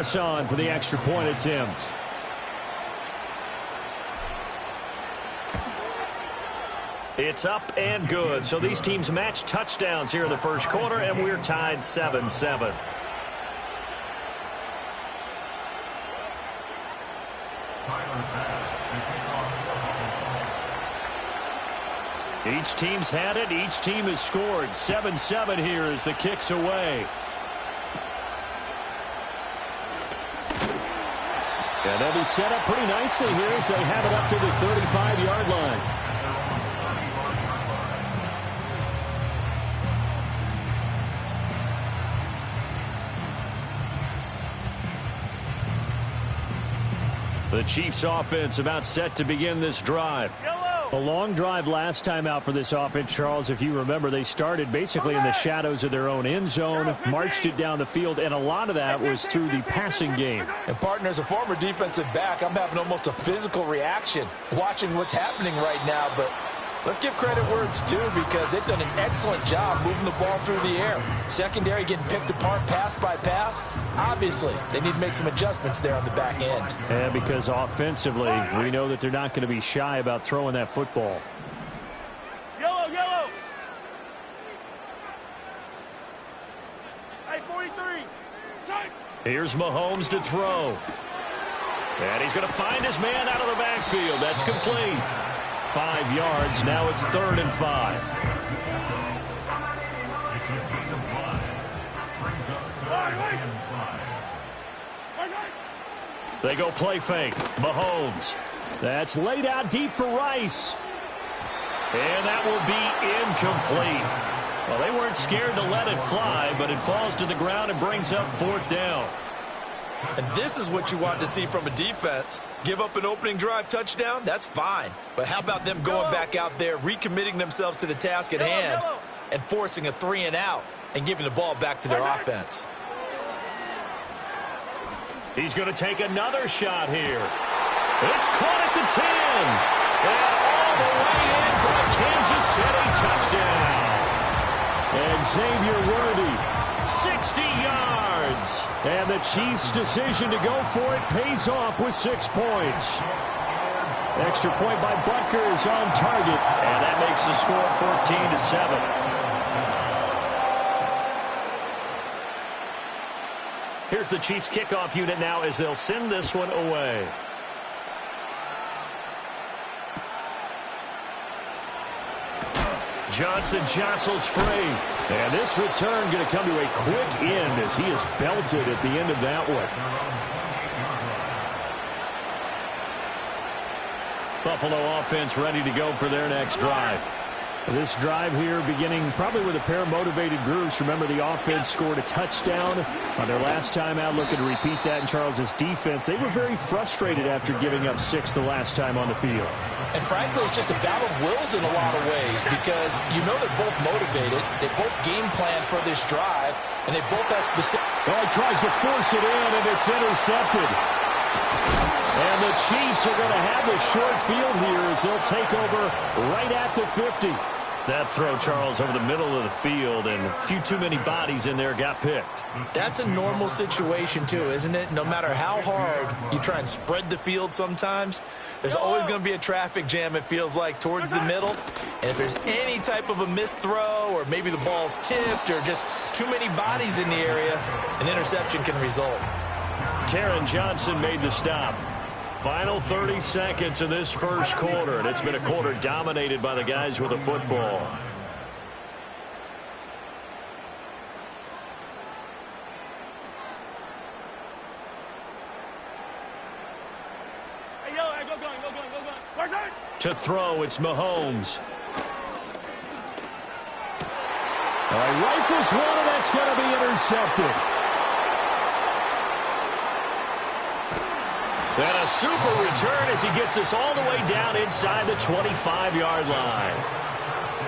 On for the extra point attempt. It's up and good. So these teams match touchdowns here in the first quarter, and we're tied 7-7. Each team's had it. Each team has scored. 7-7 here as the kick's away. And they'll be set up pretty nicely here as they have it up to the 35-yard line. The Chiefs offense about set to begin this drive. A long drive last time out for this offense, Charles. If you remember, they started basically in the shadows of their own end zone, marched it down the field, and a lot of that was through the passing game. And, partner, as a former defensive back, I'm having almost a physical reaction watching what's happening right now. But let's give credit where it's due because they've done an excellent job moving the ball through the air. Secondary getting picked apart pass by pass. Obviously, they need to make some adjustments there on the back end. And because offensively, we know that they're not going to be shy about throwing that football. Yellow, yellow. Hey, 43. Here's Mahomes to throw. And he's going to find his man out of the backfield. That's complete. 5 yards. Now it's 3rd and 5. They go play fake. Mahomes. That's laid out deep for Rice. And that will be incomplete. Well, they weren't scared to let it fly, but it falls to the ground and brings up 4th down. And this is what you want to see from a defense. Give up an opening drive touchdown, that's fine. But how about them going back out there, recommitting themselves to the task at hand, and forcing a 3-and-out and giving the ball back to their offense. He's going to take another shot here. It's caught at the 10. And all the way in for a Kansas City touchdown. And Xavier Worthy, 60 yards. And the Chiefs' decision to go for it pays off with 6 points. Extra point by Butker is on target. And that makes the score 14-7. Here's the Chiefs kickoff unit now as they'll send this one away. Johnson jostles free. And this return going to come to a quick end as he is belted at the end of that one. Buffalo offense ready to go for their next drive. This drive here beginning probably with a pair of motivated groups. Remember, the offense scored a touchdown on their last time out. Looking to repeat that in Charles's defense. They were very frustrated after giving up 6 the last time on the field. And frankly, it's just a battle of wills in a lot of ways because you know they're both motivated. They both game plan for this drive, and they both have specific... Oh, he tries to force it in, and it's intercepted. And the Chiefs are going to have the short field here as they'll take over right at the 50. That throw, Charles, over the middle of the field, and a few too many bodies in there got picked. That's a normal situation, too, isn't it? No matter how hard you try and spread the field sometimes, there's always going to be a traffic jam, it feels like, towards the middle. And if there's any type of a missed throw or maybe the ball's tipped or just too many bodies in the area, an interception can result. Taron Johnson made the stop. Final 30 seconds of this first quarter, and it's been a quarter dominated by the guys with the football. Hey, yo, hey, go. To throw, it's Mahomes. Rifles one, and that's going to be intercepted. And a super return as he gets us all the way down inside the 25-yard line.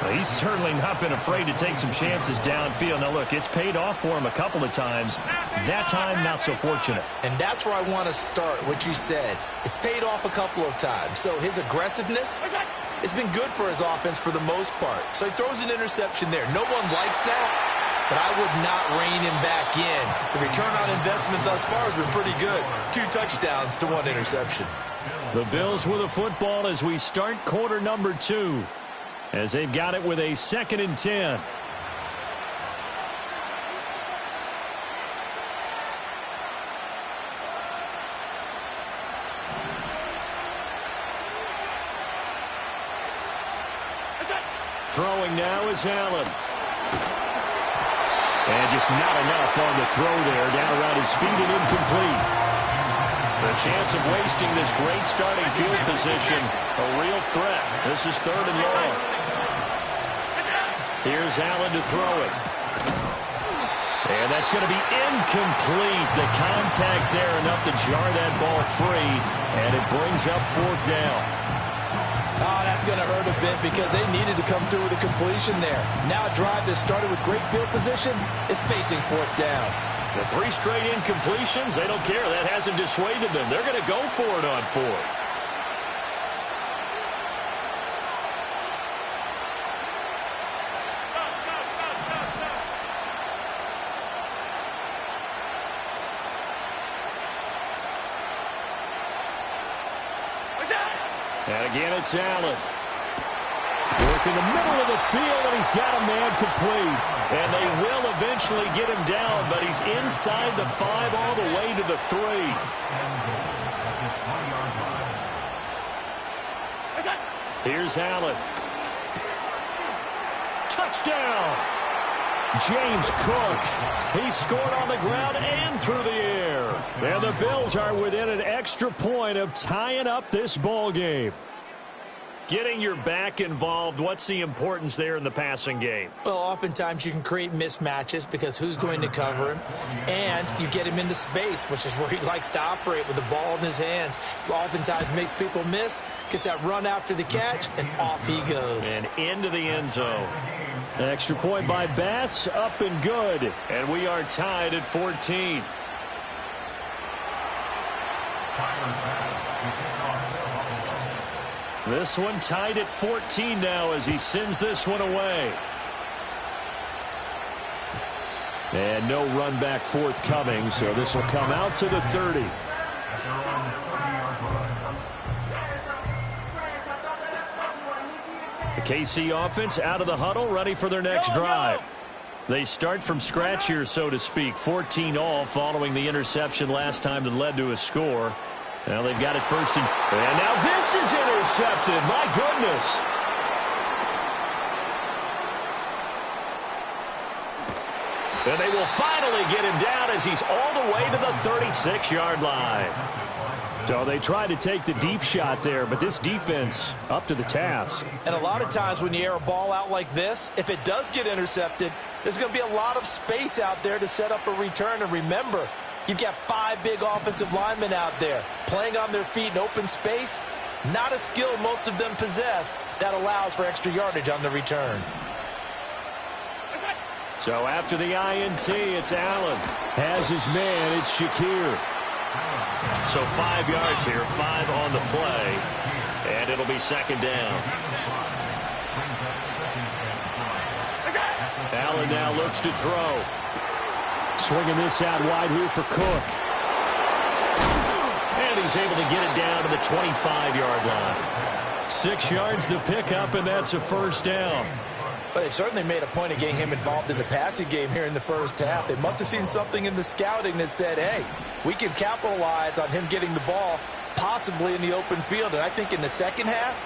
Well, he's certainly not been afraid to take some chances downfield. Now, look, it's paid off for him a couple of times. That time, not so fortunate. And that's where I want to start, what you said. It's paid off a couple of times. So his aggressiveness has been good for his offense for the most part. So he throws an interception there. No one likes that. but I would not rein him back in. The return on investment thus far has been pretty good. 2 touchdowns to 1 interception. The Bills with the football as we start quarter number 2, as they've got it with a 2nd and 10. Throwing now is Allen. And just not enough on the throw there. Down around his feet and incomplete. The chance of wasting this great starting field position, a real threat. This is 3rd and long. Here's Allen to throw it. And that's going to be incomplete. The contact there enough to jar that ball free. And it brings up 4th down. Oh, that's going to hurt a bit because they needed to come through with a completion there. Now a drive that started with great field position is facing 4th down. The 3 straight incompletions, they don't care. That hasn't dissuaded them. They're going to go for it on 4th. And again, it's Allen. Working the middle of the field, and he's got a man complete. And they will eventually get him down, but he's inside the 5 all the way to the 3. Here's Allen. Touchdown! James Cook. He scored on the ground and through the air. And the Bills are within an extra point of tying up this ball game. Getting your back involved, what's the importance there in the passing game? Well, oftentimes you can create mismatches because who's going to cover him? And you get him into space, which is where he likes to operate with the ball in his hands. Oftentimes makes people miss, gets that run after the catch, and off he goes. And into the end zone. An extra point by Bass, up and good. And we are tied at 14. This one tied at 14 now as he sends this one away. And no run back forthcoming, so this will come out to the 30. The KC offense out of the huddle, ready for their next drive. They start from scratch here, so to speak. 14 all following the interception last time that led to a score. Now they've got it first and now this is intercepted. My goodness. And they will finally get him down as he's all the way to the 36-yard line. So they tried to take the deep shot there, but this defense up to the task. And a lot of times when you air a ball out like this, if it does get intercepted, there's going to be a lot of space out there to set up a return. And remember, you've got 5 big offensive linemen out there playing on their feet in open space. Not a skill most of them possess that allows for extra yardage on the return. So after the INT, it's Allen. Has his man, it's Shakir. So 5 yards here, 5 on the play. And it'll be 2nd down. Allen now looks to throw. Swinging this out wide here for Cook. And he's able to get it down to the 25-yard line. 6 yards the pickup, and that's a 1st down. But they've certainly made a point of getting him involved in the passing game here in the first half. They must have seen something in the scouting that said, hey, we can capitalize on him getting the ball possibly in the open field. And I think in the second half,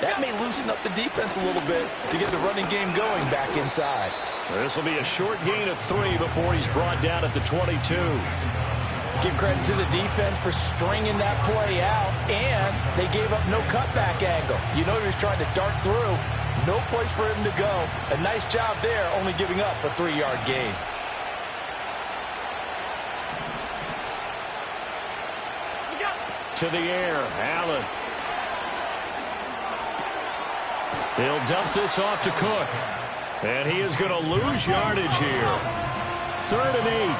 that may loosen up the defense a little bit to get the running game going back inside. This will be a short gain of 3 before he's brought down at the 22. Give credit to the defense for stringing that play out, and they gave up no cutback angle. You know he was trying to dart through. No place for him to go. A nice job there, only giving up a 3-yard gain. To the air, Allen. He'll dump this off to Cook. And he is going to lose yardage here. 3rd and 8.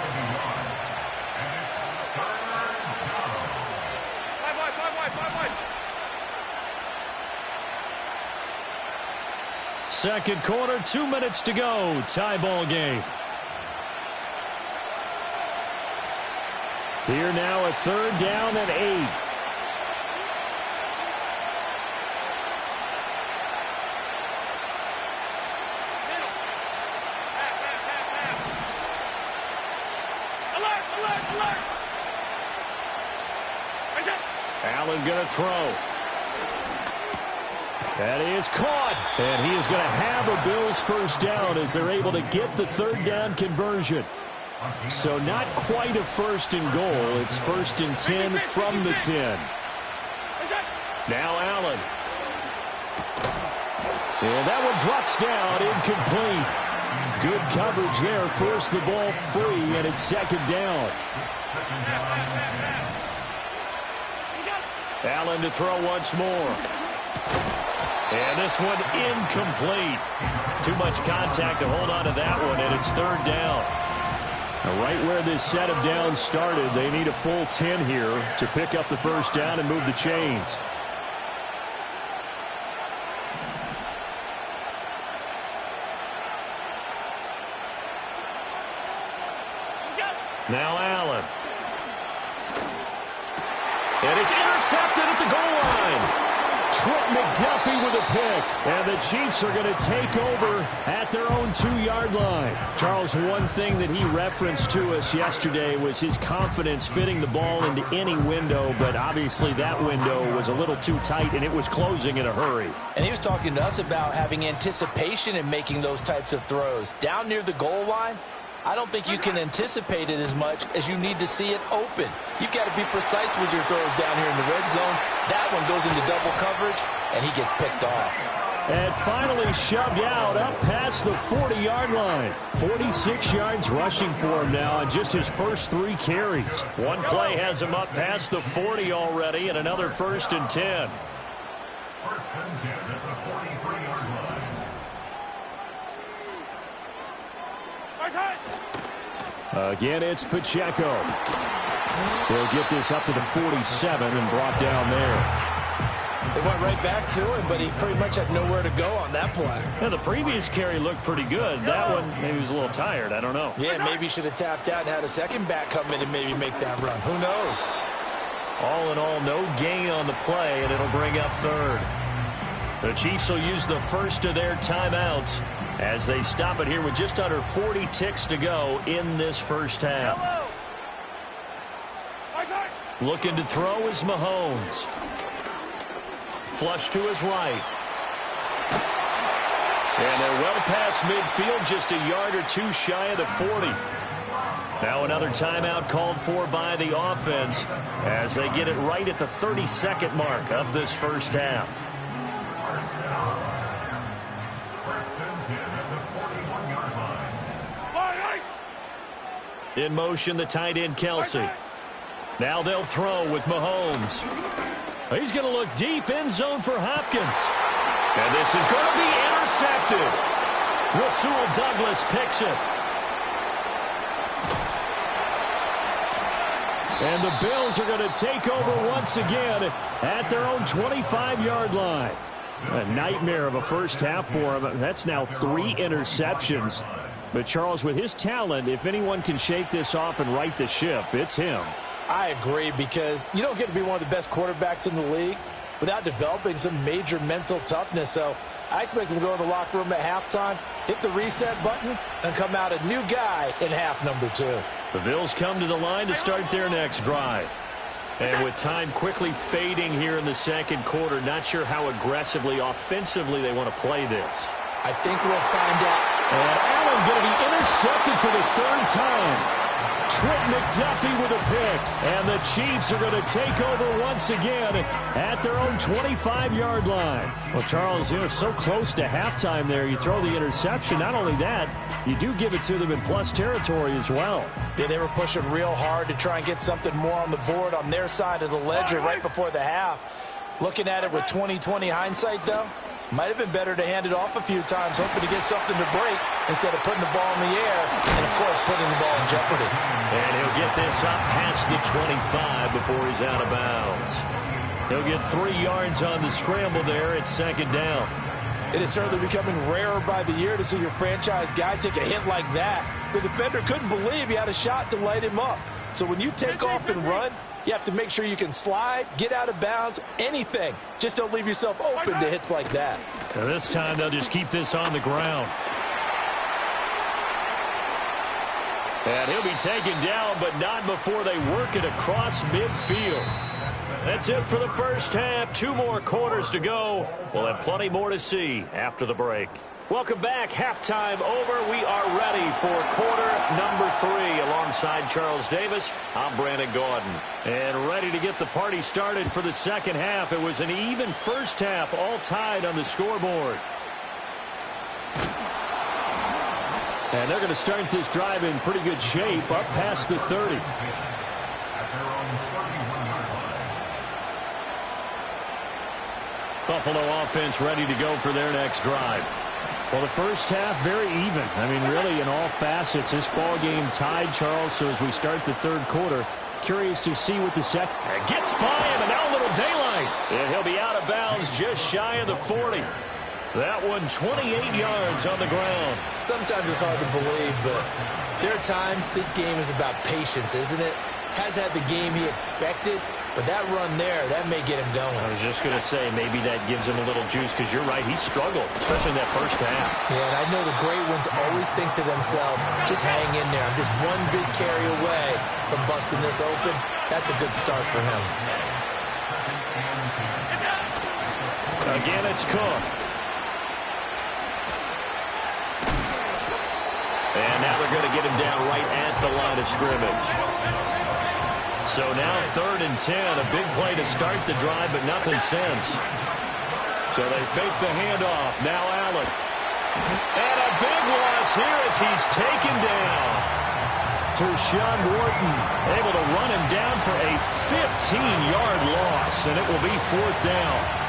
Second quarter, 2 minutes to go. Tie ball game. Here now, a third down and 8. Allen going to throw. That is caught. And he is going to have a Bills first down as they're able to get the third down conversion. So not quite a first and goal. It's first and 10 from the 10. Now Allen. And that one drops down, incomplete. Good coverage there. Forced the ball free, and it's second down. Allen to throw once more. And this one incomplete. Too much contact to hold on to that one, and it's third down. Now, right where this set of downs started, they need a full 10 here to pick up the first down and move the chains. Now Allen. And it's intercepted at the goal line. Trent McDuffie with a pick. And the Chiefs are going to take over at their own 2-yard line. Charles, one thing that he referenced to us yesterday was his confidence fitting the ball into any window, but obviously that window was a little too tight, and it was closing in a hurry. And he was talking to us about having anticipation in making those types of throws. Down near the goal line, I don't think you can anticipate it as much as you need to see it open. You've got to be precise with your throws down here in the red zone. That one goes into double coverage, and he gets picked off. And finally shoved out up past the 40-yard line. 46 yards rushing for him now on just his first 3 carries. One play has him up past the 40 already, and another first and 10. First and 10 at the 43-yard line. Again, it's Pacheco. They'll get this up to the 47 and brought down there. They went right back to him, but he pretty much had nowhere to go on that play. Yeah, the previous carry looked pretty good. That one, maybe he was a little tired. I don't know. Yeah, maybe he should have tapped out and had a second back come in and maybe make that run. Who knows? All in all, no gain on the play, and it'll bring up third. The Chiefs will use the first of their timeouts as they stop it here with just under 40 ticks to go in this first half. Looking to throw is Mahomes. Flush to his right. And they're well past midfield, just a yard or 2 shy of the 40. Now another timeout called for by the offense as they get it right at the 32nd mark of this first half. In motion, the tight end, Kelsey. Now they'll throw with Mahomes. He's going to look deep, end zone for Hopkins. And this is going to be intercepted. Rasul Douglas picks it. And the Bills are going to take over once again at their own 25-yard line. A nightmare of a first half for him. That's now 3 interceptions. But, Charles, with his talent, if anyone can shake this off and right the ship, it's him. I agree, because you don't get to be one of the best quarterbacks in the league without developing some major mental toughness. So I expect him to go in the locker room at halftime, hit the reset button, and come out a new guy in half number 2. The Bills come to the line to start their next drive. And with time quickly fading here in the second quarter, not sure how aggressively, offensively they want to play this. I think we'll find out. And Allen going to be intercepted for the 3rd time. Trent McDuffie with a pick. And the Chiefs are going to take over once again at their own 25-yard line. Well, Charles, so close to halftime there. You throw the interception. Not only that, you do give it to them in plus territory as well. Yeah, they were pushing real hard to try and get something more on the board on their side of the ledger right before the half. Looking at it with 20/20 hindsight, though, might have been better to hand it off a few times, hoping to get something to break instead of putting the ball in the air and, of course, putting the ball in jeopardy. And he'll get this up past the 25 before he's out of bounds. He'll get 3 yards on the scramble there. It's second down. It is certainly becoming rarer by the year to see your franchise guy take a hit like that. The defender couldn't believe he had a shot to light him up. So when you take off and run, you have to make sure you can slide, get out of bounds, anything. Just don't leave yourself open to hits like that. And this time they'll just keep this on the ground. And he'll be taken down, but not before they work it across midfield. That's it for the first half. 2 more quarters to go. We'll have plenty more to see after the break. Welcome back. Halftime over. We are ready for quarter number 3. Alongside Charles Davis, I'm Brandon Gaudin. And ready to get the party started for the second half. It was an even first half, all tied on the scoreboard. And they're going to start this drive in pretty good shape, up past the 30. Buffalo offense ready to go for their next drive. Well, the first half, very even. I mean, really, in all facets, this ball game tied, Charles. So as we start the third quarter, curious to see what the second. Gets by him, and now a little daylight. And he'll be out of bounds just shy of the 40. That one, 28 yards on the ground. Sometimes it's hard to believe, but there are times this game is about patience, isn't it? Has had the game he expected, but that run there, that may get him going. I was just going to say, maybe that gives him a little juice, because you're right, he struggled, especially in that first half. Yeah, and I know the great ones always think to themselves, just hang in there. I'm just one big carry away from busting this open. That's a good start for him. Again, it's Cook. And now they're going to get him down right at the line of scrimmage. So now 3rd and 10, a big play to start the drive, but nothing since. So they fake the handoff. Now Allen. And a big loss here as he's taken down. Tershawn Wharton able to run him down for a 15-yard loss, and it will be 4th down.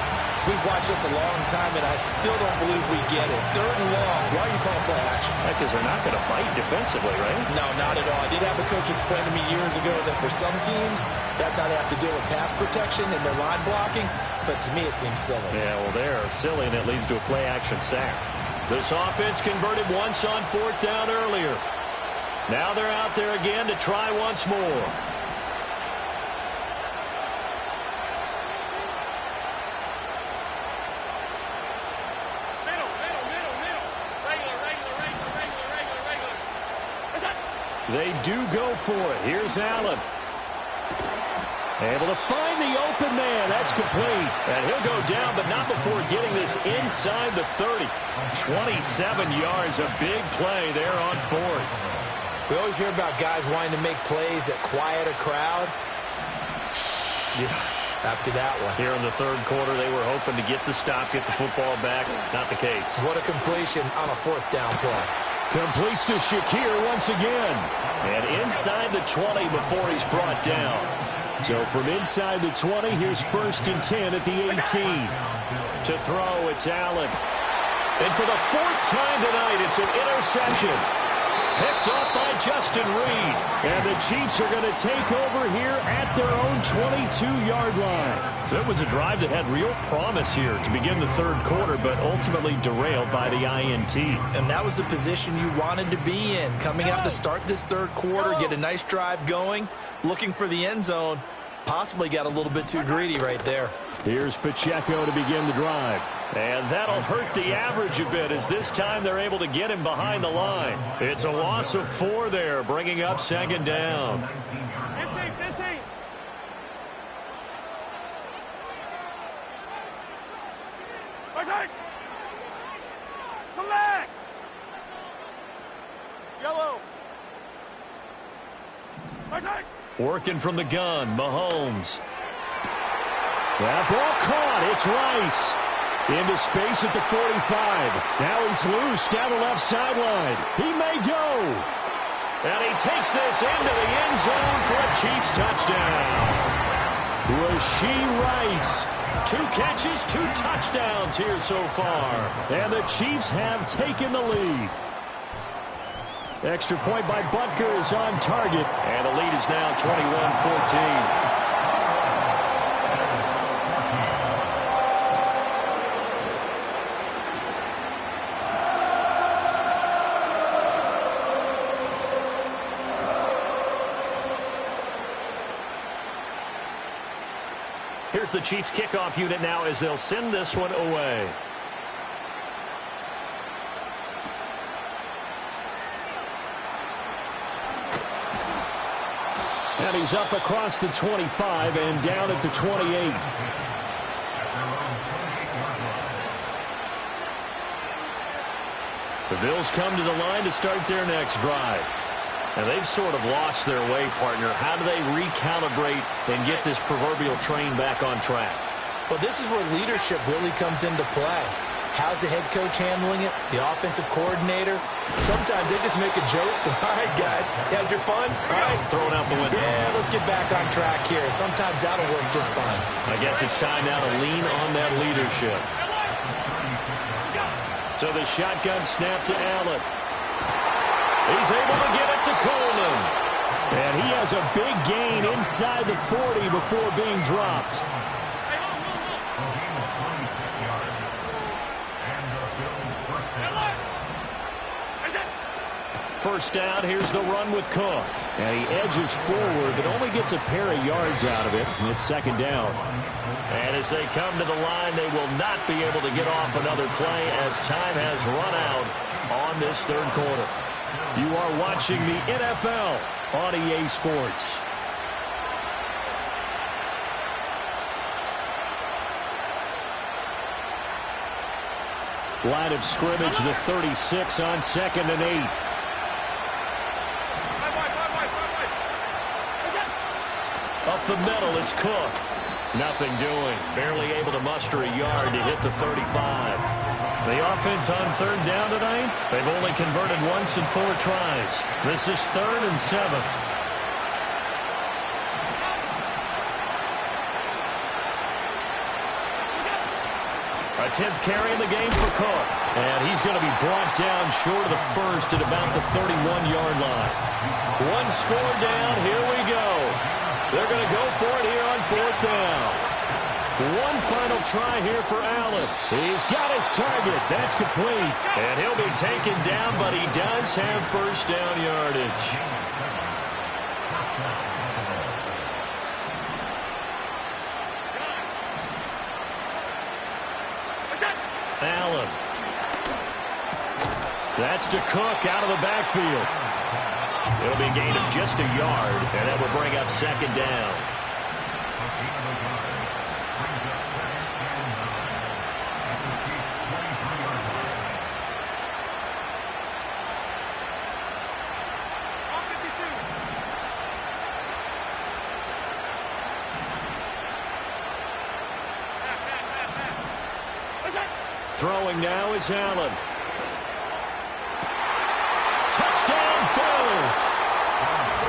We've watched this a long time, and I still don't believe we get it. 3rd and long. Why are you calling play action? Because they're not going to bite defensively, right? No, not at all. I did have a coach explain to me years ago that for some teams, that's how they have to deal with pass protection and their line blocking. But to me, it seems silly. Yeah, well, they're silly, and it leads to a play-action sack. This offense converted once on 4th down earlier. Now they're out there again to try once more. They do go for it. Here's Allen. Able to find the open man. That's complete. And he'll go down, but not before getting this inside the 30. 27 yards, a big play there on 4th. We always hear about guys wanting to make plays that quiet a crowd. Yeah. After that one. Here in the third quarter, they were hoping to get the stop, get the football back. Not the case. What a completion on a 4th down play. Completes to Shakir once again. And inside the 20 before he's brought down. So from inside the 20, here's 1st and 10 at the 18. To throw, it's Allen. And for the 4th time tonight, it's an interception. Picked up by Justin Reed. And the Chiefs are going to take over here at their own 22-yard line. So it was a drive that had real promise here to begin the third quarter, but ultimately derailed by the INT. And that was the position you wanted to be in. Coming out to start this third quarter, get a nice drive going, looking for the end zone. Possibly got a little bit too greedy right there. Here's Pacheco to begin the drive. And that'll hurt the average a bit as this time they're able to get him behind the line. It's a loss of 4 there, bringing up 2nd down. 15. Come back. Yellow. Working from the gun, Mahomes. That ball caught. It's Rice. Into space at the 45. Now he's loose down the left sideline. He may go. And he takes this into the end zone for a Chiefs touchdown. Rashee Rice. 2 catches, 2 touchdowns here so far. And the Chiefs have taken the lead. Extra point by Butker is on target. And the lead is now 21-14. Here's the Chiefs kickoff unit now as they'll send this one away. And he's up across the 25 and down at the 28. The Bills come to the line to start their next drive. And they've sort of lost their way, partner. How do they recalibrate and get this proverbial train back on track? Well, this is where leadership really comes into play. How's the head coach handling it? The offensive coordinator? Sometimes they just make a joke. All right, guys, you had your fun? All right. Throw it out the window. Yeah, let's get back on track here. And sometimes that'll work just fine. I guess it's time now to lean on that leadership. So the shotgun snap to Allen. He's able to get it to Coleman. And he has a big gain inside the 40 before being dropped. First down, here's the run with Cook. And he edges forward, but only gets a pair of yards out of it. And it's second down. And as they come to the line, they will not be able to get off another play as time has run out on this third quarter. You are watching the NFL on EA Sports. Line of scrimmage, the 36 on 2nd and 8. Up the middle, it's Cook. Nothing doing. Barely able to muster a yard to hit the 35. The offense on third down tonight, they've only converted once in 4 tries. This is 3rd and 7. A 10th carry in the game for Cook. And he's going to be brought down short of the first at about the 31-yard line. One score down. Here we go. They're going to go for it here on 4th down. One final try here for Allen. He's got his target. That's complete. And he'll be taken down, but he does have first down yardage. Allen. That's to Cook out of the backfield. It'll be a gain of just a yard, and that will bring up second down. Throwing now is Allen. Touchdown, Bills.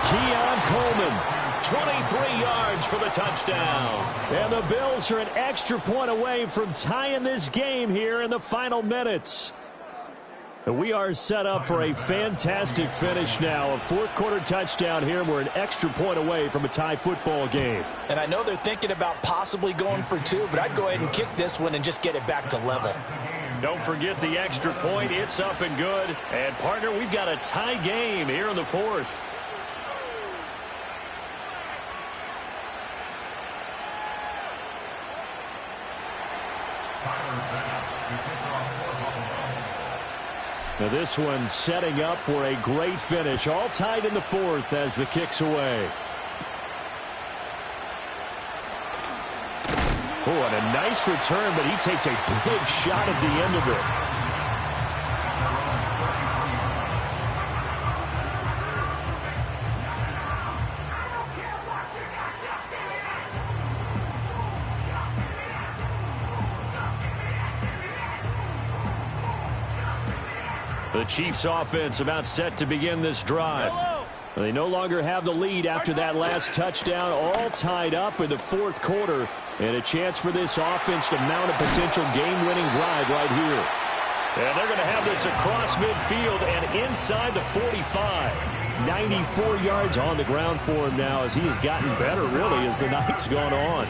Keon Coleman, 23 yards for the touchdown. And the Bills are an extra point away from tying this game here in the final minutes. We are set up for a fantastic finish now. A 4th quarter touchdown here. We're an extra point away from a tie football game. And I know they're thinking about possibly going for 2, but I'd go ahead and kick this one and just get it back to level. Don't forget the extra point. It's up and good. And, partner, we've got a tie game here in the 4th. Now this one setting up for a great finish. All tied in the 4th as the kick's away. Oh, and a nice return, but he takes a big shot at the end of it. The Chiefs offense about set to begin this drive. They no longer have the lead after that last touchdown, all tied up in the 4th quarter. And a chance for this offense to mount a potential game-winning drive right here. And they're going to have this across midfield and inside the 45. 94 yards on the ground for him now as he has gotten better, really, as the night's gone on.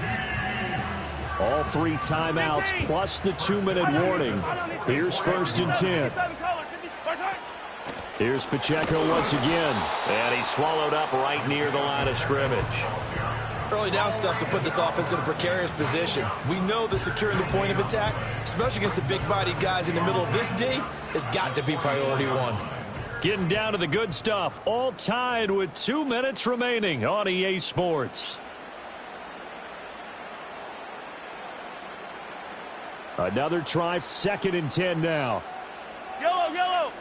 All 3 timeouts plus the 2-minute warning. Here's 1st and 10. Here's Pacheco once again. And he's swallowed up right near the line of scrimmage. Early down stuff will put this offense in a precarious position. We know that securing the point of attack, especially against the big-bodied guys in the middle of this D, has got to be priority one. Getting down to the good stuff. All tied with 2 minutes remaining on EA Sports. Another try, 2nd and 10 now. Yellow, yellow.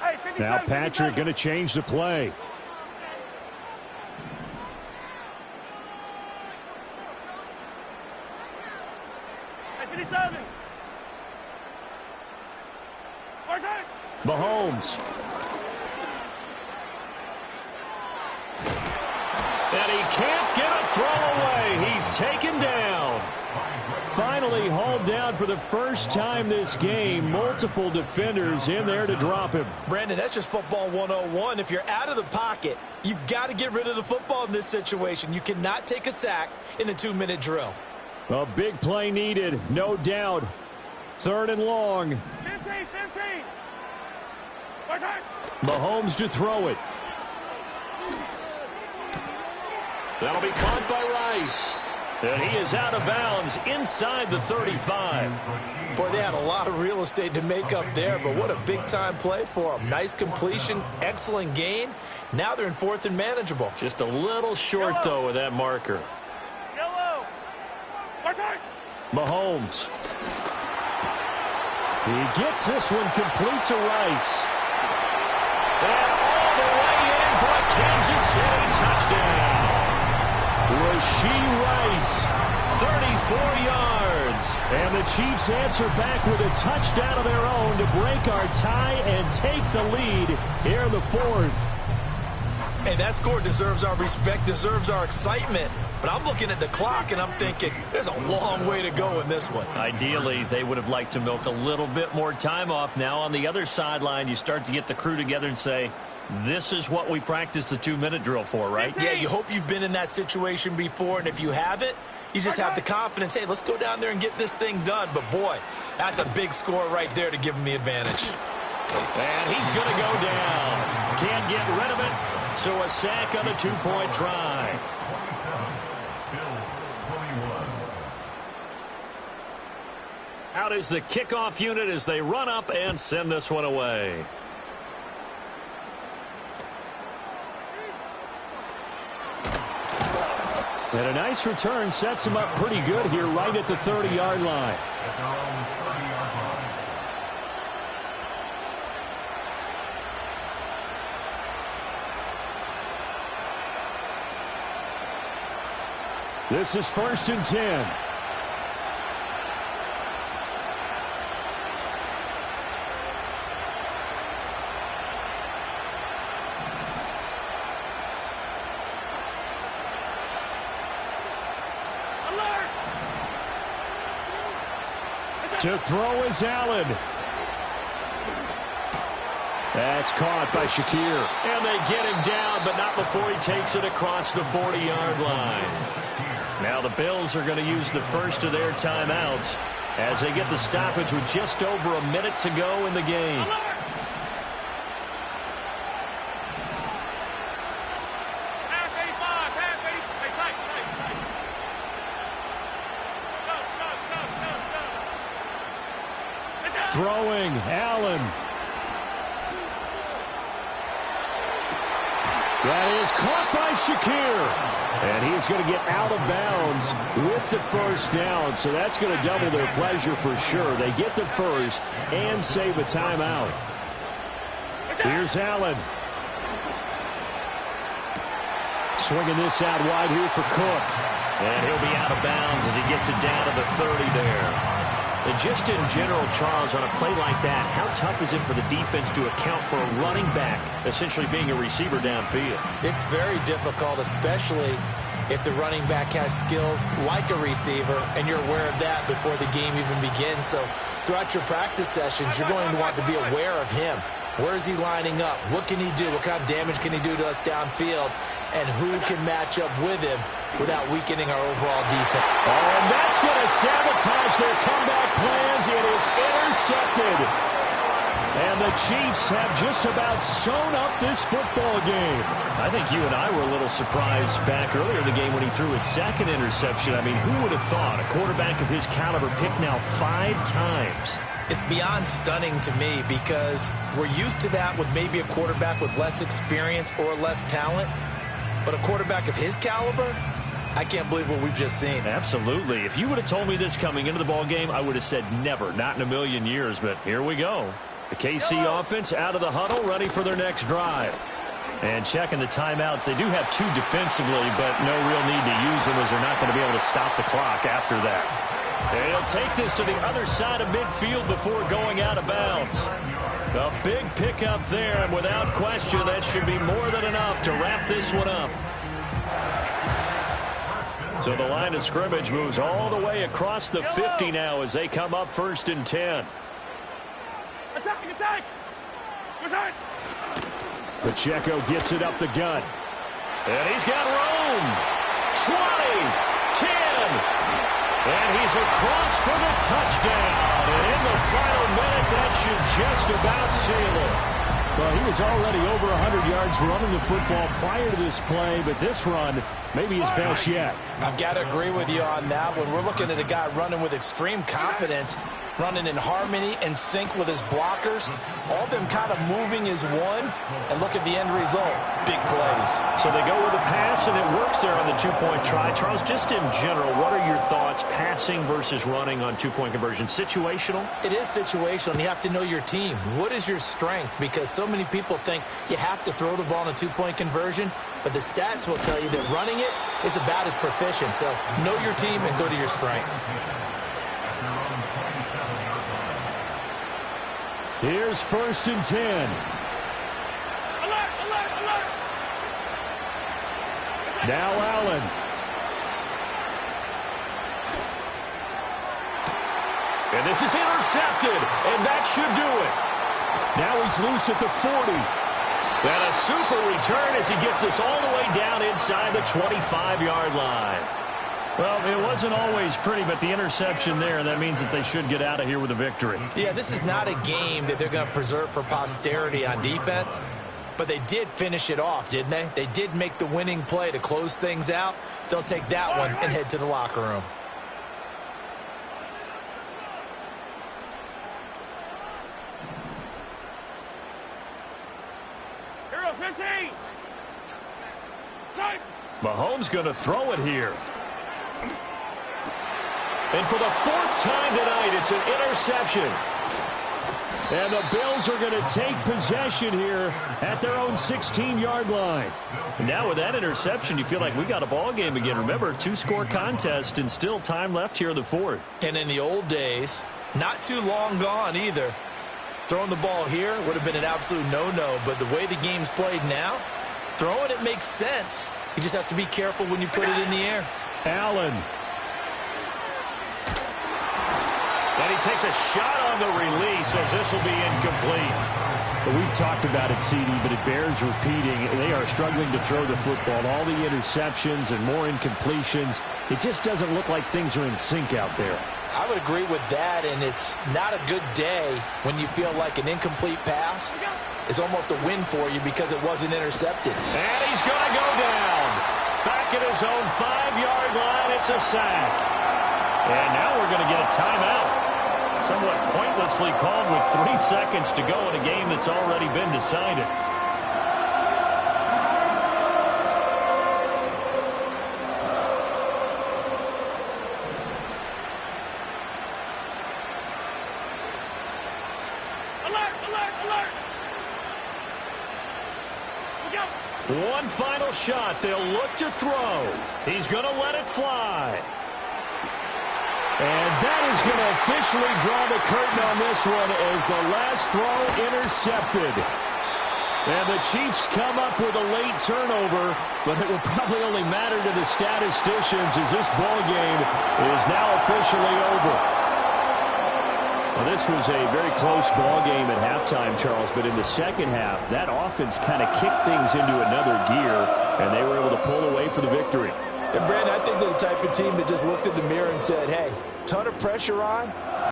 Hey, 57, Now Patrick going to change the play. Hey, 57. Mahomes. And he can't get a throw away. He's taken down. Finally hauled down for the first time this game. Multiple defenders in there to drop him. Brandon, that's just football 101. If you're out of the pocket, you've got to get rid of the football in this situation. You cannot take a sack in a 2-minute drill. A big play needed, no doubt. 3rd and long. 15. Mahomes to throw it. That'll be caught by Rice. And he is out of bounds inside the 35. Boy, they had a lot of real estate to make up there, but what a big-time play for them. Nice completion, excellent gain. Now they're in 4th and manageable. Just a little short, though, with that marker. Yellow. Mahomes. He gets this one complete to Rice. And all the way in for a Kansas City touchdown. Rashee Rice, 34 yards. And the Chiefs answer back with a touchdown of their own to break our tie and take the lead here in the 4th. Hey, that score deserves our respect, deserves our excitement. But I'm looking at the clock, and I'm thinking there's a long way to go in this one. Ideally, they would have liked to milk a little bit more time off. Now on the other sideline, you start to get the crew together and say, this is what we practiced the 2-minute drill for, right? Yeah, you hope you've been in that situation before, and if you haven't, you just have the confidence, hey, let's go down there and get this thing done. But, boy, that's a big score right there to give them the advantage. And he's going to go down. Can't get rid of it, so a sack on a 2-point try. Out is the kickoff unit as they run up and send this one away. And a nice return sets him up pretty good here right at the 30-yard line. This is 1st and 10. To throw is Allen. That's caught by Shakir. And they get him down, but not before he takes it across the 40-yard line. Now the Bills are going to use the first of their timeouts as they get the stoppage with just over a minute to go in the game. Throwing, Allen. That is caught by Shakir. And he's going to get out of bounds with the first down. So that's going to double their pleasure for sure. They get the first and save a timeout. Here's Allen. Swinging this out wide here for Cook. And he'll be out of bounds as he gets it down to the 30 there. And just in general, Charles, on a play like that, how tough is it for the defense to account for a running back essentially being a receiver downfield? It's very difficult, especially if the running back has skills like a receiver, and you're aware of that before the game even begins. So throughout your practice sessions, you're going to want to be aware of him. Where is he lining up? What can he do? What kind of damage can he do to us downfield? And who can match up with him without weakening our overall defense? Oh, and that's going to sabotage their comeback plans. It is intercepted. And the Chiefs have just about sewn up this football game. I think you and I were a little surprised back earlier in the game when he threw his second interception. I mean, who would have thought a quarterback of his caliber picked now 5 times? It's beyond stunning to me because we're used to that with maybe a quarterback with less experience or less talent. But a quarterback of his caliber, I can't believe what we've just seen. Absolutely. If you would have told me this coming into the ball game, I would have said never, not in a million years. But here we go. The KC offense out of the huddle, ready for their next drive. And checking the timeouts. They do have 2 defensively, but no real need to use them as they're not going to be able to stop the clock after that. And he'll take this to the other side of midfield before going out of bounds. A big pickup there, and without question, that should be more than enough to wrap this one up. So the line of scrimmage moves all the way across the 50 now as they come up 1st and 10. Attack! Attack! Attack! Pacheco gets it up the gut. And he's got room. 20, 10. And he's across for the touchdown. And in the final minute, that should just about seal it. Well, he was already over 100 yards running the football prior to this play, but this run may be his best yet. I've got to agree with you on that one. We're looking at a guy running with extreme confidence, running in harmony and sync with his blockers. All them kind of moving as one. And look at the end result. Big plays. So they go with a pass, and it works there on the 2-point try. Charles, just in general, what are your thoughts passing versus running on 2-point conversion? Situational? It is situational, and you have to know your team. What is your strength? Because so many people think you have to throw the ball in a 2-point conversion, but the stats will tell you that running it is about as proficient. So know your team and go to your strength. Here's 1st and 10. Alert! Alert! Alert! Now Allen. And this is intercepted, and that should do it. Now he's loose at the 40. And a super return as he gets us all the way down inside the 25-yard line. Well, it wasn't always pretty, but the interception there, that means that they should get out of here with a victory. Yeah, this is not a game that they're going to preserve for posterity on defense, but they did finish it off, didn't they? They did make the winning play to close things out. They'll take that one and head to the locker room. Hero 15! Time! Mahomes going to throw it here. And for the 4th time tonight, it's an interception. And the Bills are going to take possession here at their own 16-yard line. And now with that interception, you feel like we got a ball game again. Remember, 2-score contest and still time left here in the 4th. And in the old days, not too long gone either, throwing the ball here would have been an absolute no-no. But the way the game's played now, throwing it makes sense. You just have to be careful when you put it in the air. Allen. And he takes a shot on the release as this will be incomplete. But we've talked about it, CD, but it bears repeating. They are struggling to throw the football. All the interceptions and more incompletions. It just doesn't look like things are in sync out there. I would agree with that, and it's not a good day when you feel like an incomplete pass is almost a win for you because it wasn't intercepted. And he's going to go down. Back at his own 5-yard line, it's a sack. And now we're going to get a timeout. Somewhat pointlessly called with 3 seconds to go in a game that's already been decided. Alert! Alert! Alert! Look out! One final shot. They'll look to throw. He's going to let it fly. And that is going to officially draw the curtain on this one as the last throw intercepted. And the Chiefs come up with a late turnover, but it will probably only matter to the statisticians as this ball game is now officially over. Well, this was a very close ball game at halftime, Charles, but in the second half, that offense kind of kicked things into another gear, and they were able to pull away for the victory. And, Brandon, I think they're the type of team that just looked in the mirror and said, hey, ton of pressure on.